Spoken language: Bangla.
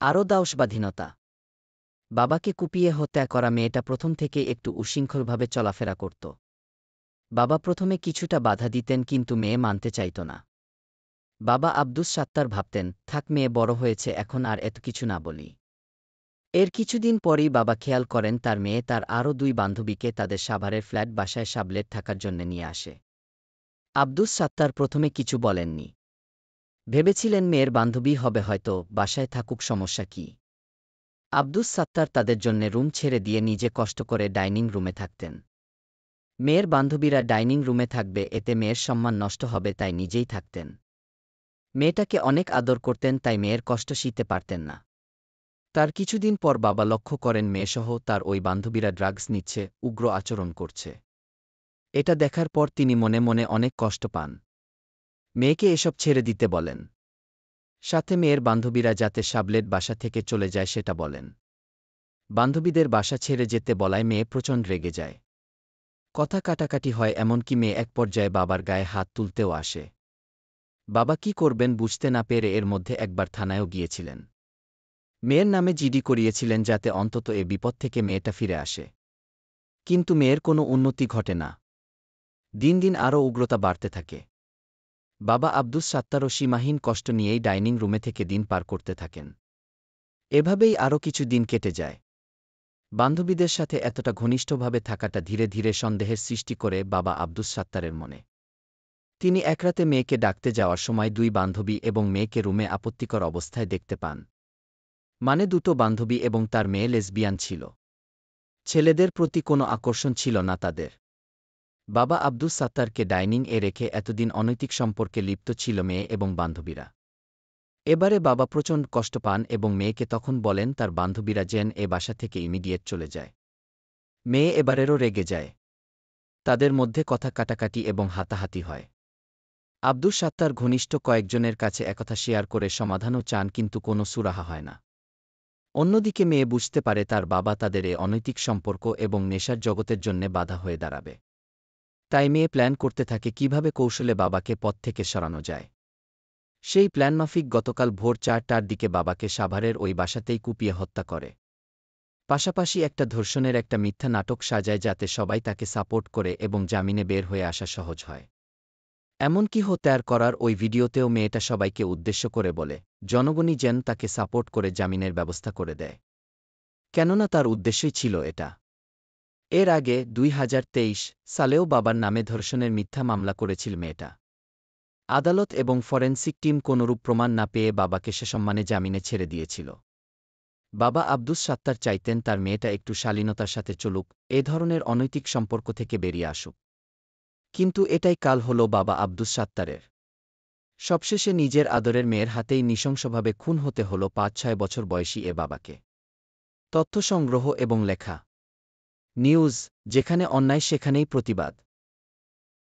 আরও দাও স্বাধীনতা। বাবাকে কুপিয়ে হত্যা করা মেয়েটা প্রথম থেকে একটু উশৃঙ্খলভাবে চলাফেরা করত। বাবা প্রথমে কিছুটা বাধা দিতেন, কিন্তু মেয়ে মানতে চাইত না। বাবা আব্দুস সাত্তার ভাবতেন, থাক, মেয়ে বড় হয়েছে, এখন আর এত কিছু না বলি। এর কিছুদিন পরই বাবা খেয়াল করেন তার মেয়ে তার আরও 2 বান্ধবীকে তাদের সাভারের ফ্ল্যাট বাসায় সাবলেট থাকার জন্য নিয়ে আসে। আব্দুস সাত্তার প্রথমে কিছু বলেননি। ভেবেছিলেন মেয়ের বান্ধবী হবে হয়তো, বাসায় থাকুক, সমস্যা কি। আব্দুস সাত্তার তাদের জন্যে রুম ছেড়ে দিয়ে নিজে কষ্ট করে ডাইনিং রুমে থাকতেন। মেয়ের বান্ধবীরা ডাইনিং রুমে থাকবে, এতে মেয়ের সম্মান নষ্ট হবে, তাই নিজেই থাকতেন। মেয়েটাকে অনেক আদর করতেন, তাই মেয়ের কষ্ট সইতে পারতেন না। তার কিছুদিন পর বাবা লক্ষ্য করেন মেয়েসহ তার ওই বান্ধবীরা ড্রাগস নিচ্ছে, উগ্র আচরণ করছে। এটা দেখার পর তিনি মনে মনে অনেক কষ্ট পান। মেয়েকে এসব ছেড়ে দিতে বলেন। সাথে মেয়ের বান্ধবীরা যাতে সাবলেট বাসা থেকে চলে যায় সেটা বলেন। বান্ধবীদের বাসা ছেড়ে যেতে বলায় মেয়ে প্রচণ্ড রেগে যায়। কথা কাটাকাটি হয়, এমনকি মেয়ে এক পর্যায়ে বাবার গায়ে হাত তুলতেও আসে। বাবা কি করবেন বুঝতে না পেরে এর মধ্যে একবার থানায়ও গিয়েছিলেন। মেয়ের নামে জিডি করিয়েছিলেন, যাতে অন্তত এ বিপদ থেকে মেয়েটা ফিরে আসে। কিন্তু মেয়ের কোনো উন্নতি ঘটে না। দিন দিন আরও উগ্রতা বাড়তে থাকে। বাবা আব্দুস সাত্তারও সীমাহীন কষ্ট নিয়েই ডাইনিং রুমে থেকে দিন পার করতে থাকেন। এভাবেই আরও কিছু দিন কেটে যায়। বান্ধবীদের সাথে এতটা ঘনিষ্ঠভাবে থাকাটা ধীরে ধীরে সন্দেহের সৃষ্টি করে বাবা আব্দুস সাত্তারের মনে। তিনি একরাতে মেয়েকে ডাকতে যাওয়ার সময় 2 বান্ধবী এবং মেয়েকে রুমে আপত্তিকর অবস্থায় দেখতে পান। মানে 2 বান্ধবী এবং তার মেয়ে লেসবিয়ান ছিল। ছেলেদের প্রতি কোনো আকর্ষণ ছিল না তাদের। বাবা আব্দুস সাত্তারকে ডাইনিং এ রেখে এতদিন অনৈতিক সম্পর্কে লিপ্ত ছিল মেয়ে এবং বান্ধবীরা। এবারে বাবা প্রচণ্ড কষ্ট পান এবং মেয়েকে তখন বলেন তার বান্ধবীরা যেন এ বাসা থেকে ইমিডিয়েট চলে যায়। মেয়ে এবারেরও রেগে যায়। তাদের মধ্যে কথা কাটাকাটি এবং হাতাহাতি হয়। আব্দুস সাত্তার ঘনিষ্ঠ কয়েকজনের কাছে একথা শেয়ার করে সমাধানও চান, কিন্তু কোনো সুরাহা হয় না। অন্যদিকে মেয়ে বুঝতে পারে তার বাবা তাদের এ অনৈতিক সম্পর্ক এবং নেশার জগতের জন্যে বাধা হয়ে দাঁড়াবে। তাই মেয়ে প্ল্যান করতে থাকে কিভাবে কৌশলে বাবাকে পথ থেকে সরানো যায়। সেই প্ল্যান মাফিক গতকাল ভোর 4টার দিকে বাবাকে সাভারের ওই বাসাতেই কুপিয়ে হত্যা করে। পাশাপাশি একটা ধর্ষণের একটা মিথ্যা নাটক সাজায়, যাতে সবাই তাকে সাপোর্ট করে এবং জামিনে বের হয়ে আসা সহজ হয়। এমনকি হত্যার করার ওই ভিডিওতেও মেয়েটা সবাইকে উদ্দেশ্য করে বলে, জনগণই যেন তাকে সাপোর্ট করে জামিনের ব্যবস্থা করে দেয়। কেননা তার উদ্দেশ্যই ছিল এটা। এর আগে 2023 সালেও বাবার নামে ধর্ষণের মিথ্যা মামলা করেছিল মেয়েটা। আদালত এবং ফরেনসিক টিম কোনরূপ প্রমাণ না পেয়ে বাবাকে সসম্মানে জামিনে ছেড়ে দিয়েছিল। বাবা আব্দুস সাত্তার চাইতেন তার মেয়েটা একটু শালীনতার সাথে চলুক, এ ধরনের অনৈতিক সম্পর্ক থেকে বেরিয়ে আসুক। কিন্তু এটাই কাল হল বাবা আব্দুস সাত্তারের। সবশেষে নিজের আদরের মেয়ের হাতেই নৃশংসভাবে খুন হতে হল 5-6 বছর বয়সী এ বাবাকে। তথ্য সংগ্রহ এবং লেখা নিউজ, যেখানে অন্যায় সেখানেই প্রতিবাদ।